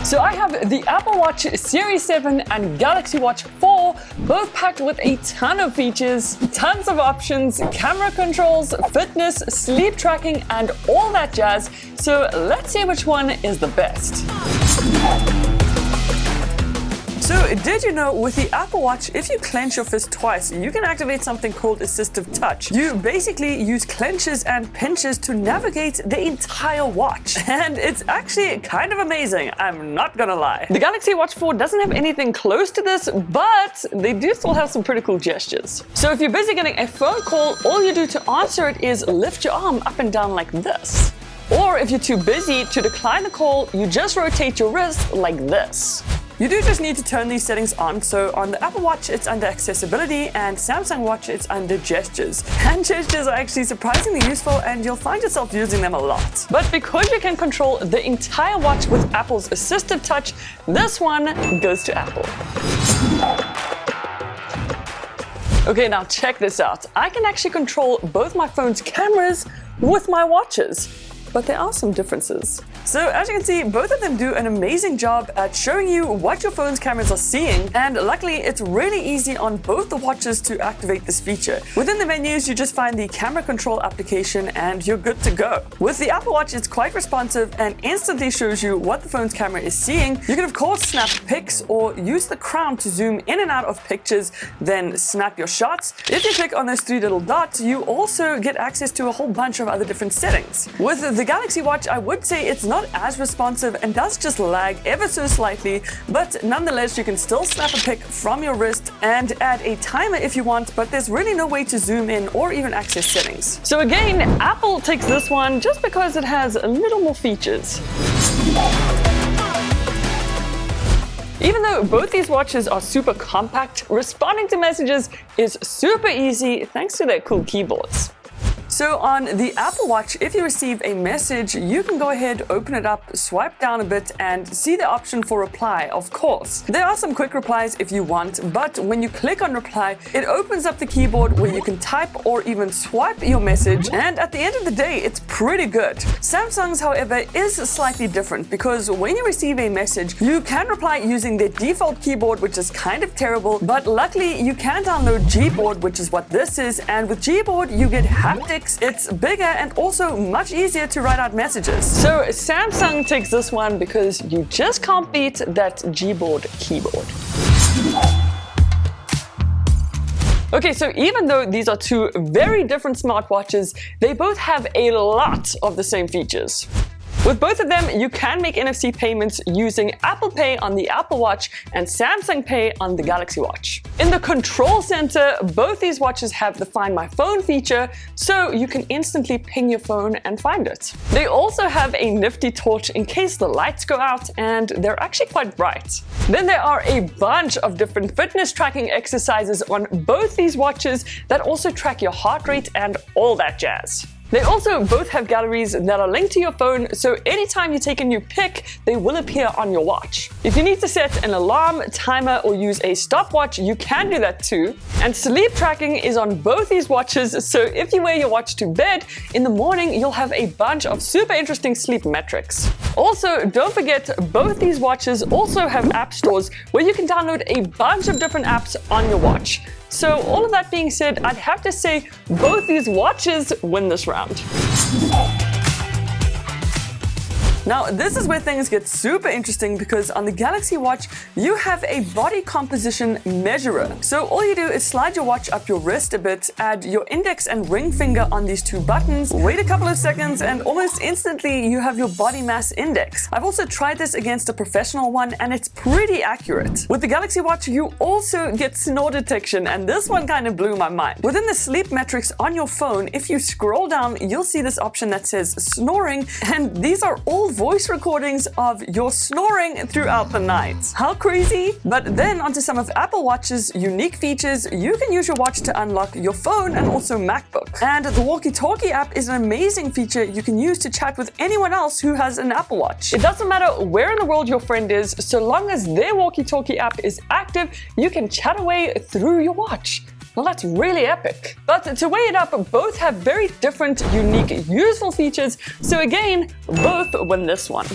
So I have the Apple Watch Series 7 and Galaxy Watch 4, both packed with a ton of features, tons of options, camera controls, fitness, sleep tracking, and all that jazz. So let's see which one is the best. So did you know with the Apple Watch, if you clench your fist twice, you can activate something called assistive touch. You basically use clenches and pinches to navigate the entire watch. And it's actually kind of amazing, I'm not gonna lie. The Galaxy Watch 4 doesn't have anything close to this, but they do still have some pretty cool gestures. So if you're busy getting a phone call, all you do to answer it is lift your arm up and down like this. Or if you're too busy to decline the call, you just rotate your wrist like this. You do just need to turn these settings on, so on the Apple Watch it's under accessibility and Samsung Watch it's under gestures. Hand gestures are actually surprisingly useful and you'll find yourself using them a lot. But because you can control the entire watch with Apple's assistive touch, this one goes to Apple. Okay, now check this out. I can actually control both my phone's cameras with my watches. But there are some differences. So as you can see, both of them do an amazing job at showing you what your phone's cameras are seeing, and luckily it's really easy on both the watches to activate this feature. Within the menus, you just find the camera control application and you're good to go. With the Apple Watch, it's quite responsive and instantly shows you what the phone's camera is seeing. You can of course snap pics or use the crown to zoom in and out of pictures, then snap your shots. If you click on those three little dots, you also get access to a whole bunch of other different settings. With the Galaxy Watch, I would say it's not as responsive and does just lag ever so slightly, but nonetheless you can still snap a pic from your wrist and add a timer if you want, but there's really no way to zoom in or even access settings. So again, Apple takes this one just because it has a little more features. Even though both these watches are super compact, responding to messages is super easy thanks to their cool keyboards. So on the Apple Watch, if you receive a message, you can go ahead, open it up, swipe down a bit and see the option for reply, of course. There are some quick replies if you want, but when you click on reply, it opens up the keyboard where you can type or even swipe your message, and at the end of the day, it's pretty good. Samsung's, however, is slightly different because when you receive a message, you can reply using their default keyboard, which is kind of terrible, but luckily you can download Gboard, which is what this is, and with Gboard you get haptics. It's bigger and also much easier to write out messages. So Samsung takes this one because you just can't beat that Gboard keyboard. Okay, so even though these are two very different smartwatches, they both have a lot of the same features. With both of them, you can make NFC payments using Apple Pay on the Apple Watch and Samsung Pay on the Galaxy Watch. In the control center, both these watches have the Find My Phone feature, so you can instantly ping your phone and find it. They also have a nifty torch in case the lights go out, and they're actually quite bright. Then there are a bunch of different fitness tracking exercises on both these watches that also track your heart rate and all that jazz. They also both have galleries that are linked to your phone, so anytime you take a new pic, they will appear on your watch. If you need to set an alarm, timer, or use a stopwatch, you can do that too. And sleep tracking is on both these watches, so if you wear your watch to bed, in the morning you'll have a bunch of super interesting sleep metrics. Also, don't forget, both these watches also have app stores where you can download a bunch of different apps on your watch. So all of that being said, I'd have to say both these watches win this round. Now, this is where things get super interesting because on the Galaxy Watch, you have a body composition measurer. So all you do is slide your watch up your wrist a bit, add your index and ring finger on these two buttons, wait a couple of seconds, and almost instantly you have your body mass index. I've also tried this against a professional one and it's pretty accurate. With the Galaxy Watch, you also get snore detection, and this one kind of blew my mind. Within the sleep metrics on your phone, if you scroll down, you'll see this option that says snoring, and these are all voice recordings of your snoring throughout the night. How crazy? But then onto some of Apple Watch's unique features. You can use your watch to unlock your phone and also MacBook. And the walkie-talkie app is an amazing feature you can use to chat with anyone else who has an Apple Watch. It doesn't matter where in the world your friend is, so long as their walkie-talkie app is active, you can chat away through your watch. Well, that's really epic. But to weigh it up, both have very different, unique, useful features. So again, both win this one.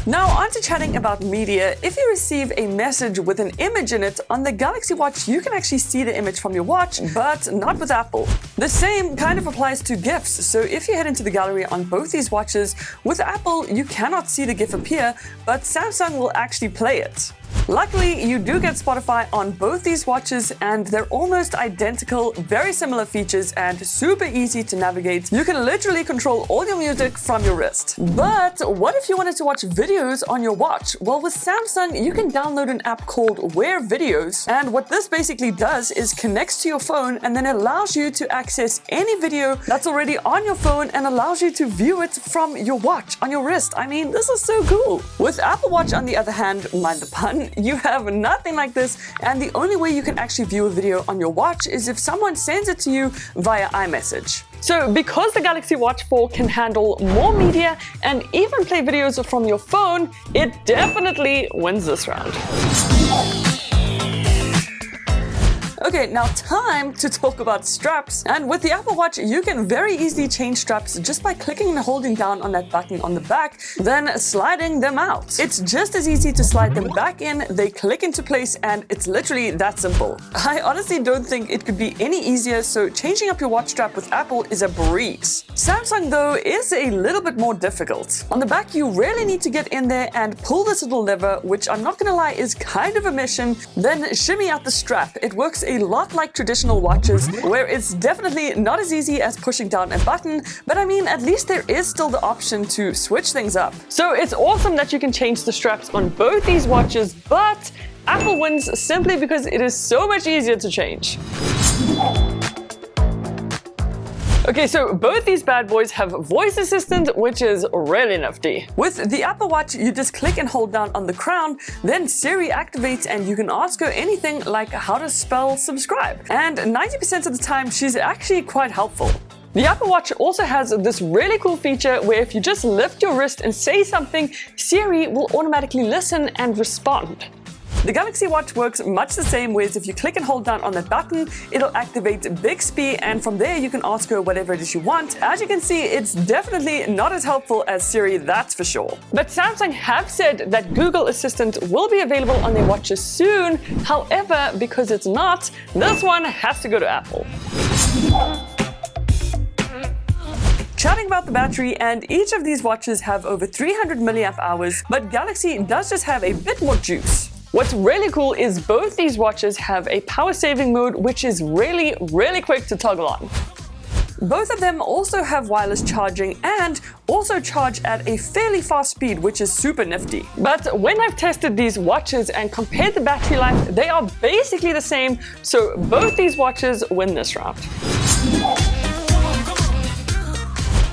Now on to chatting about media. If you receive a message with an image in it, on the Galaxy Watch you can actually see the image from your watch, but not with Apple. The same kind of applies to GIFs, so if you head into the gallery on both these watches, with Apple you cannot see the GIF appear, but Samsung will actually play it. Luckily, you do get Spotify on both these watches, and they're almost identical, very similar features, and super easy to navigate. You can literally control all your music from your wrist. But what if you wanted to watch videos on your watch? Well, with Samsung, you can download an app called Wear Videos, and what this basically does is connects to your phone and then allows you to access any video that's already on your phone and allows you to view it from your watch on your wrist. I mean, this is so cool. With Apple Watch, on the other hand, mind the pun, you have nothing like this, and the only way you can actually view a video on your watch is if someone sends it to you via iMessage. So because the Galaxy Watch 4 can handle more media and even play videos from your phone, it definitely wins this round. Okay, now time to talk about straps. And with the Apple Watch, you can very easily change straps just by clicking and holding down on that button on the back, then sliding them out. It's just as easy to slide them back in, they click into place, and it's literally that simple. I honestly don't think it could be any easier, so changing up your watch strap with Apple is a breeze. Samsung, though, is a little bit more difficult. On the back, you really need to get in there and pull this little lever, which I'm not gonna lie is kind of a mission, then shimmy out the strap. It works a lot like traditional watches, where it's definitely not as easy as pushing down a button, but I mean, at least there is still the option to switch things up. So it's awesome that you can change the straps on both these watches, but Apple wins simply because it is so much easier to change. Okay, so both these bad boys have voice assistant, which is really nifty. With the Apple Watch, you just click and hold down on the crown, then Siri activates and you can ask her anything like how to spell subscribe. And 90% of the time, she's actually quite helpful. The Apple Watch also has this really cool feature where if you just lift your wrist and say something, Siri will automatically listen and respond. The Galaxy Watch works much the same way as if you click and hold down on that button, it'll activate Bixby, and from there you can ask her whatever it is you want. As you can see, it's definitely not as helpful as Siri, that's for sure. But Samsung have said that Google Assistant will be available on their watches soon. However, because it's not, this one has to go to Apple. Chatting about the battery, and each of these watches have over 300 milliamp hours, but Galaxy does just have a bit more juice. What's really cool is both these watches have a power saving mode, which is really quick to toggle on. Both of them also have wireless charging and also charge at a fairly fast speed, which is super nifty. But when I've tested these watches and compared the battery life, they are basically the same, so both these watches win this round.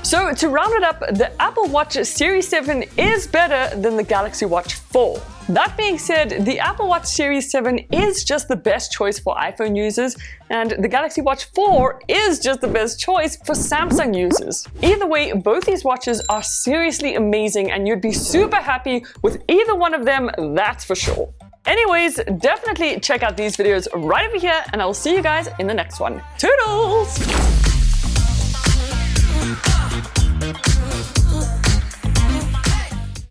So to round it up, the Apple Watch Series 7 is better than the Galaxy Watch 4. That being said, the Apple Watch Series 7 is just the best choice for iPhone users, and the Galaxy Watch 4 is just the best choice for Samsung users. Either way, both these watches are seriously amazing, and you'd be super happy with either one of them, that's for sure. Anyways, definitely check out these videos right over here, and I will see you guys in the next one. Toodles!